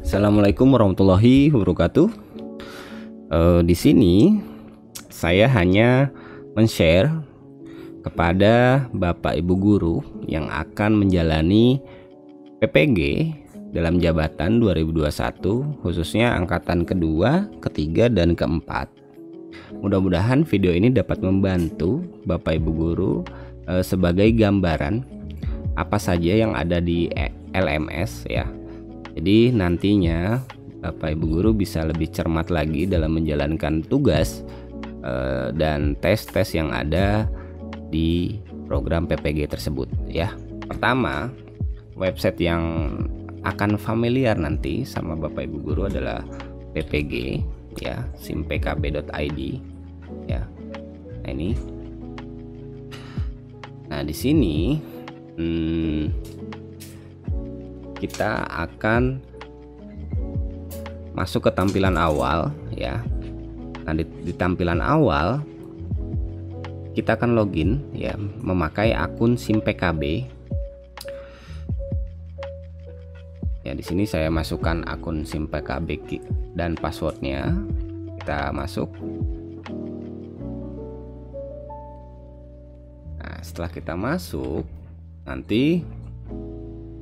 Assalamualaikum warahmatullahi wabarakatuh. Di sini saya hanya men-share kepada Bapak Ibu guru yang akan menjalani PPG dalam jabatan 2021, khususnya angkatan kedua, ketiga, dan keempat. Mudah-mudahan video ini dapat membantu Bapak Ibu guru sebagai gambaran apa saja yang ada di LMS ya. Jadi nantinya Bapak Ibu guru bisa lebih cermat lagi dalam menjalankan tugas dan tes-tes yang ada di program PPG tersebut ya. Pertama, website yang akan familiar nanti sama Bapak Ibu guru adalah PPG ya, simpkb.id ya. Nah ini. Nah di sini kita akan masuk ke tampilan awal ya. Nah di tampilan awal kita akan login ya memakai akun simpkb. Ya di sini saya masukkan akun simpkb dan passwordnya. Kita masuk. Nah setelah kita masuk nanti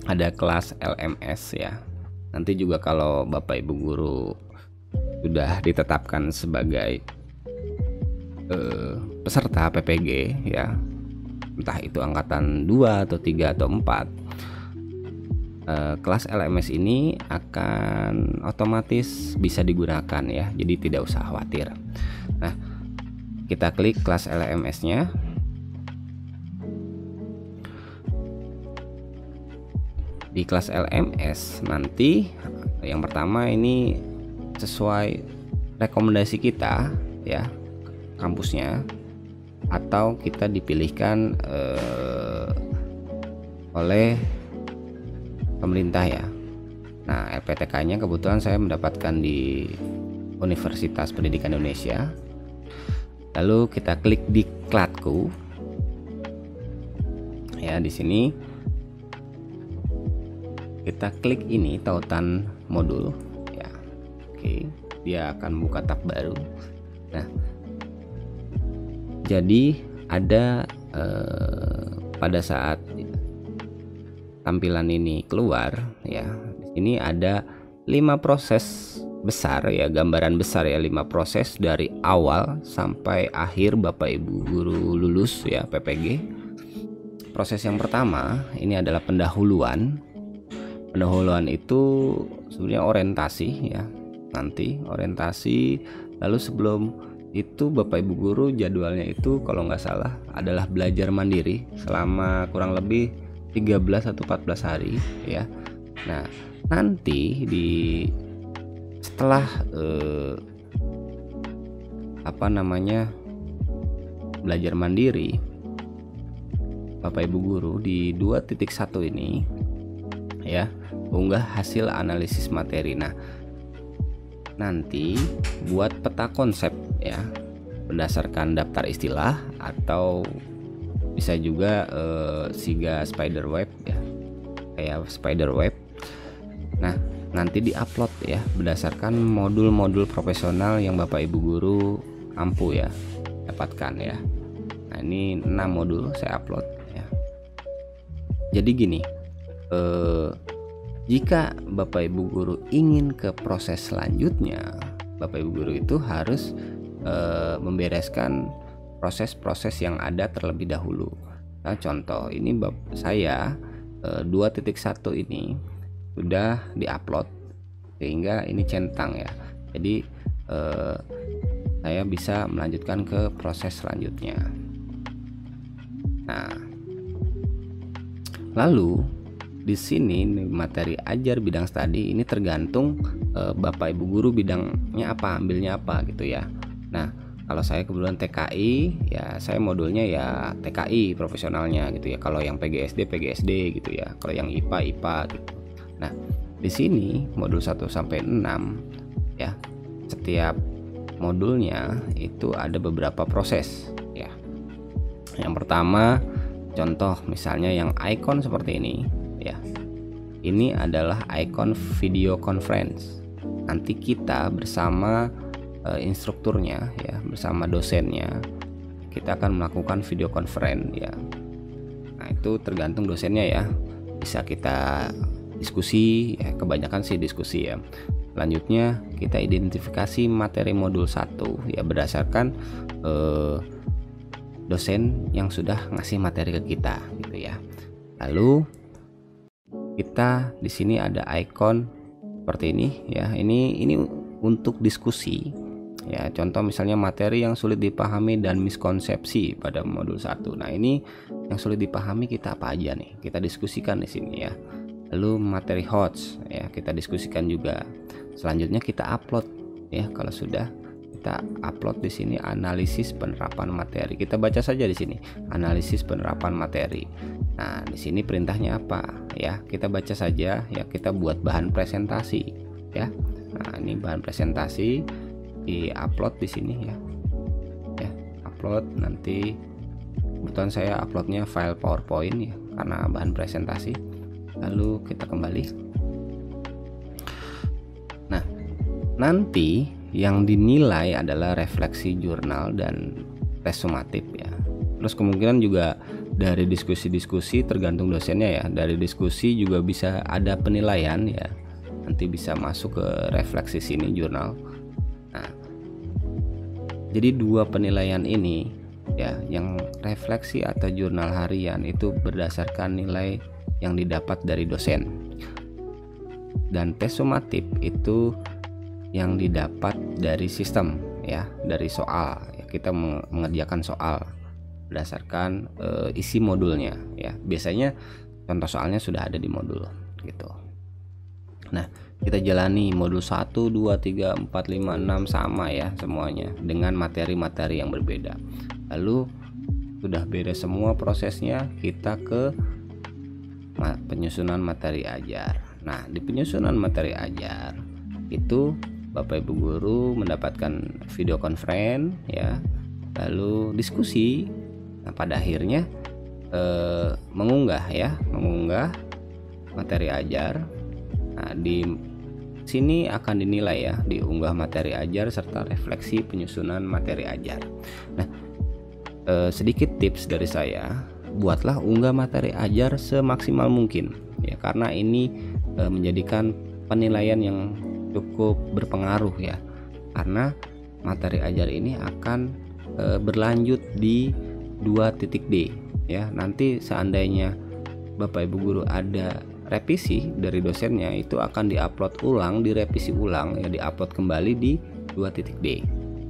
ada kelas LMS ya. Nanti juga kalau Bapak Ibu guru sudah ditetapkan sebagai peserta PPG ya, entah itu angkatan 2 atau 3 atau 4, kelas LMS ini akan otomatis bisa digunakan ya. Jadi tidak usah khawatir. Nah, kita klik kelas LMS-nya. Di kelas LMS nanti yang pertama ini sesuai rekomendasi kita ya, kampusnya, atau kita dipilihkan oleh pemerintah ya. Nah LPTK-nya kebetulan saya mendapatkan di Universitas Pendidikan Indonesia. Lalu kita klik diklatku ya. Di sini kita klik ini tautan modul ya. Oke, dia akan buka tab baru. Nah jadi ada pada saat tampilan ini keluar ya, di sini ada 5 proses besar ya, gambaran besar ya, 5 proses dari awal sampai akhir Bapak Ibu guru lulus ya PPG. Proses yang pertama ini adalah pendahuluan. Pendahuluan itu sebenarnya orientasi ya, nanti orientasi. Lalu sebelum itu Bapak Ibu guru jadwalnya itu kalau nggak salah adalah belajar mandiri selama kurang lebih 13 atau 14 hari ya. Nah nanti setelah belajar mandiri, Bapak Ibu guru di 2.1 ini ya, unggah hasil analisis materi. Nah nanti buat peta konsep ya berdasarkan daftar istilah, atau bisa juga SIGA Spiderweb ya, kayak Spiderweb. Nah nanti diupload ya berdasarkan modul-modul profesional yang Bapak Ibu guru mampu ya dapatkan ya. Nah ini 6 modul saya upload ya. Jadi gini, jika Bapak Ibu guru ingin ke proses selanjutnya, Bapak Ibu guru itu harus membereskan proses-proses yang ada terlebih dahulu. Nah contoh ini saya 2.1 ini sudah diupload sehingga ini centang ya. Jadi saya bisa melanjutkan ke proses selanjutnya. Nah lalu di sini materi ajar bidang studi ini tergantung Bapak Ibu guru bidangnya apa, ambilnya apa gitu ya. Nah kalau saya kebetulan TKI ya, saya modulnya ya TKI profesionalnya gitu ya. Kalau yang PGSD gitu ya. Kalau yang IPA gitu. Nah di sini modul 1 sampai 6 ya, setiap modulnya itu ada beberapa proses ya. Yang pertama contoh misalnya yang icon seperti ini ya. ini adalah icon video conference. Nanti kita bersama instrukturnya ya, bersama dosennya, kita akan melakukan video conference ya. Nah, itu tergantung dosennya ya. Bisa kita diskusi ya, kebanyakan sih diskusi ya. Selanjutnya kita identifikasi materi modul 1 ya, berdasarkan dosen yang sudah ngasih materi ke kita gitu ya. Lalu kita di sini ada icon seperti ini ya. Ini untuk diskusi ya. Contoh misalnya materi yang sulit dipahami dan miskonsepsi pada modul 1. Nah, ini yang sulit dipahami kita apa aja nih? Kita diskusikan di sini ya. Lalu materi HOTS ya, kita diskusikan juga. Selanjutnya kita upload ya. Kalau sudah, kita upload di sini analisis penerapan materi. Kita baca saja di sini analisis penerapan materi. Nah, di sini perintahnya apa ya? Kita baca saja ya. Kita buat bahan presentasi ya. Nah, ini bahan presentasi di-upload di sini ya. Ya, upload. Nanti kebetulan saya uploadnya file PowerPoint ya, karena bahan presentasi. Lalu kita kembali. Nah, nanti yang dinilai adalah refleksi jurnal dan tes sumatif ya. Terus kemungkinan juga dari diskusi-diskusi, tergantung dosennya ya. Dari diskusi juga bisa ada penilaian ya. Nanti bisa masuk ke refleksi sini jurnal. Nah, jadi 2 penilaian ini ya, yang refleksi atau jurnal harian itu berdasarkan nilai yang didapat dari dosen. Dan tes sumatif itu yang didapat dari sistem ya, dari soal ya. Kita mengerjakan soal berdasarkan isi modulnya ya. Biasanya contoh soalnya sudah ada di modul gitu. Nah, kita jalani modul 1, 2, 3, 4, 5, 6 sama ya semuanya, dengan materi-materi yang berbeda. Lalu sudah beres semua prosesnya, kita ke penyusunan materi ajar. Nah, di penyusunan materi ajar itu Bapak Ibu guru mendapatkan video conference ya, lalu diskusi. Nah, pada akhirnya mengunggah materi ajar. Nah, di sini akan dinilai ya, diunggah materi ajar serta refleksi penyusunan materi ajar. Nah, sedikit tips dari saya, buatlah unggah materi ajar semaksimal mungkin ya, karena ini menjadikan penilaian yang cukup berpengaruh ya, karena materi ajar ini akan berlanjut di 2.D ya. Nanti seandainya Bapak Ibu guru ada revisi dari dosennya, itu akan diupload ulang, direvisi ulang ya, diupload kembali di 2.D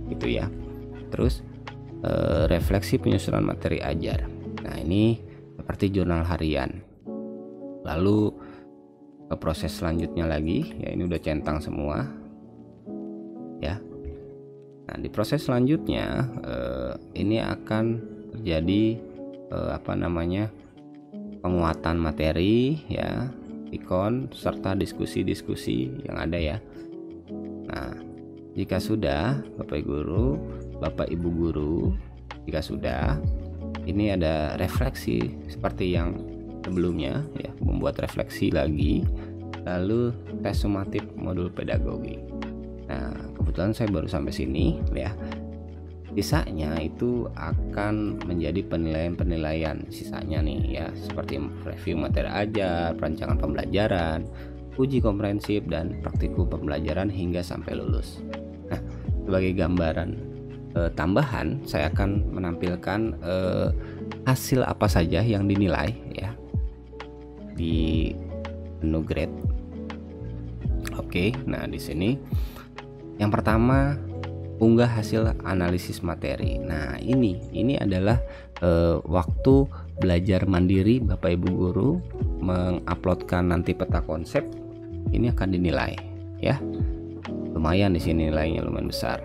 gitu ya. Terus refleksi penyusunan materi ajar. Nah, ini seperti jurnal harian. Lalu ke proses selanjutnya lagi ya, ini udah centang semua ya. Nah, di proses selanjutnya ini akan terjadi penguatan materi ya, ikon serta diskusi-diskusi yang ada ya. Nah, jika sudah Bapak Ibu guru, jika sudah, ini ada refleksi seperti yang sebelumnya ya, membuat refleksi lagi, lalu tes sumatif modul pedagogi. Nah, kebetulan saya baru sampai sini ya. Sisanya itu akan menjadi penilaian-penilaian sisanya nih ya, seperti review materi ajar, perancangan pembelajaran, uji komprehensif, dan praktikum pembelajaran hingga sampai lulus. Nah, sebagai gambaran tambahan, saya akan menampilkan hasil apa saja yang dinilai ya di menu grade. Oke, nah di sini yang pertama, unggah hasil analisis materi. Nah, ini adalah waktu belajar mandiri Bapak Ibu guru menguploadkan nanti peta konsep, ini akan dinilai ya. Lumayan di sini nilainya lumayan besar.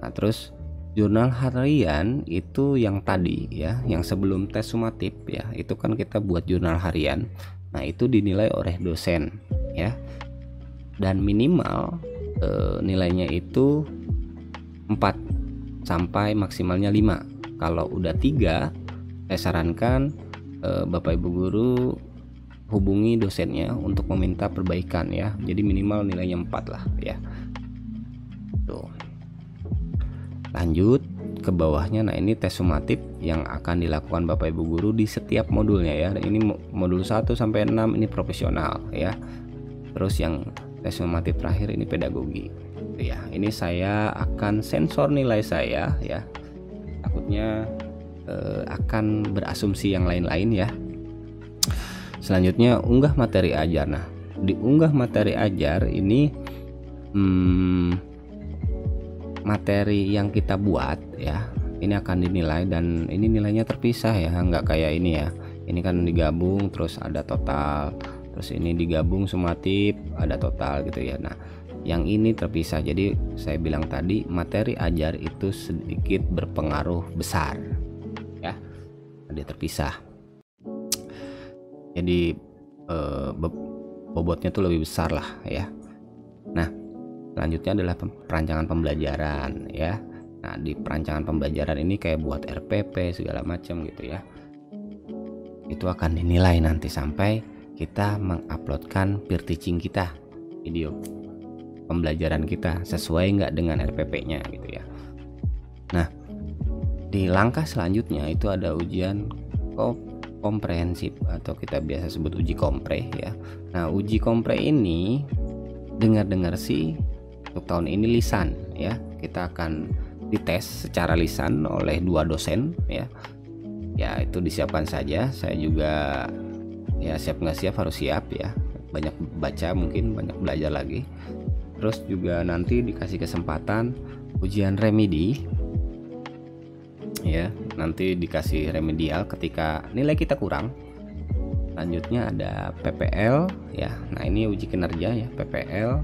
Nah, terus jurnal harian itu yang tadi ya, yang sebelum tes sumatif ya, itu kan kita buat jurnal harian. Nah, itu dinilai oleh dosen ya. Dan minimal nilainya itu 4 sampai maksimalnya 5. Kalau udah 3, saya sarankan Bapak Ibu guru hubungi dosennya untuk meminta perbaikan ya. Jadi minimal nilainya 4 lah ya. Tuh. Lanjut ke bawahnya. Nah, ini tes sumatif yang akan dilakukan Bapak Ibu guru di setiap modulnya ya. Dan ini modul 1 sampai 6 ini profesional ya. Terus yang tes sumatif terakhir ini pedagogi. Ya, ini saya akan sensor nilai saya ya. Takutnya akan berasumsi yang lain-lain ya. Selanjutnya unggah materi ajar. Nah, di unggah materi ajar ini materi yang kita buat ya, ini akan dinilai dan ini nilainya terpisah ya, nggak kayak ini ya. Ini kan digabung terus ada total, terus ini digabung sumatif ada total gitu ya. Nah, yang ini terpisah. Jadi saya bilang tadi materi ajar itu sedikit berpengaruh besar ya, dia terpisah. Jadi bobotnya tuh lebih besar lah ya. Nah, selanjutnya adalah perancangan pembelajaran ya. Nah, di perancangan pembelajaran ini kayak buat RPP segala macam gitu ya. Itu akan dinilai nanti sampai kita menguploadkan peer teaching kita, video pembelajaran kita sesuai nggak dengan RPP-nya gitu ya. Nah, di langkah selanjutnya itu ada ujian komprehensif atau kita biasa sebut uji kompre ya. Nah, uji kompre ini dengar-dengar sih untuk tahun ini lisan ya. Kita akan dites secara lisan oleh 2 dosen ya. Ya, itu disiapkan saja. Saya juga ya siap nggak siap harus siap ya. Banyak baca, mungkin banyak belajar lagi. Terus juga nanti dikasih kesempatan ujian remedi ya, nanti dikasih remedial ketika nilai kita kurang. Selanjutnya ada PPL ya. Nah, ini uji kinerja ya. PPL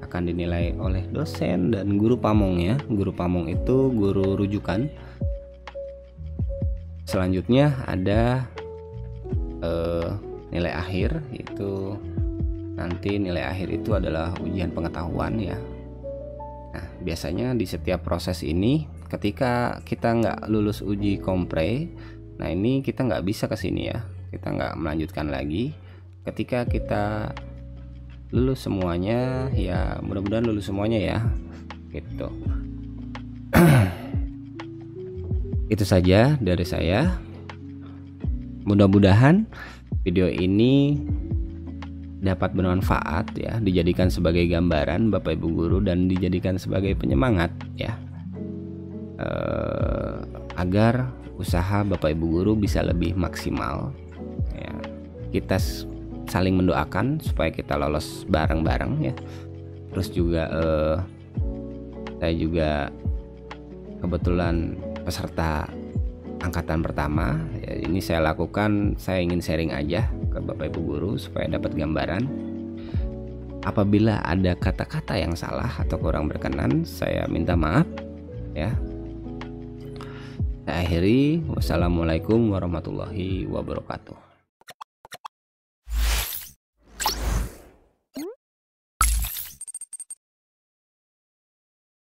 akan dinilai oleh dosen dan guru pamong ya. Guru pamong itu guru rujukan. Selanjutnya ada nilai akhir, itu nanti nilai akhir itu adalah ujian pengetahuan ya. Nah, biasanya di setiap proses ini ketika kita nggak lulus uji kompre, nah ini kita nggak bisa ke sini ya, kita nggak melanjutkan lagi. Ketika kita lulus semuanya ya, mudah-mudahan lulus semuanya ya gitu. Itu saja dari saya. Mudah-mudahan video ini dapat bermanfaat ya, dijadikan sebagai gambaran Bapak Ibu guru dan dijadikan sebagai penyemangat ya, agar usaha Bapak Ibu guru bisa lebih maksimal ya. Kita saling mendoakan supaya kita lolos bareng-bareng ya. Terus juga saya juga kebetulan peserta angkatan pertama ya, ini saya lakukan, saya ingin sharing aja ke Bapak Ibu guru supaya dapat gambaran. Apabila ada kata-kata yang salah atau kurang berkenan, saya minta maaf ya. Saya akhiri, wassalamualaikum warahmatullahi wabarakatuh.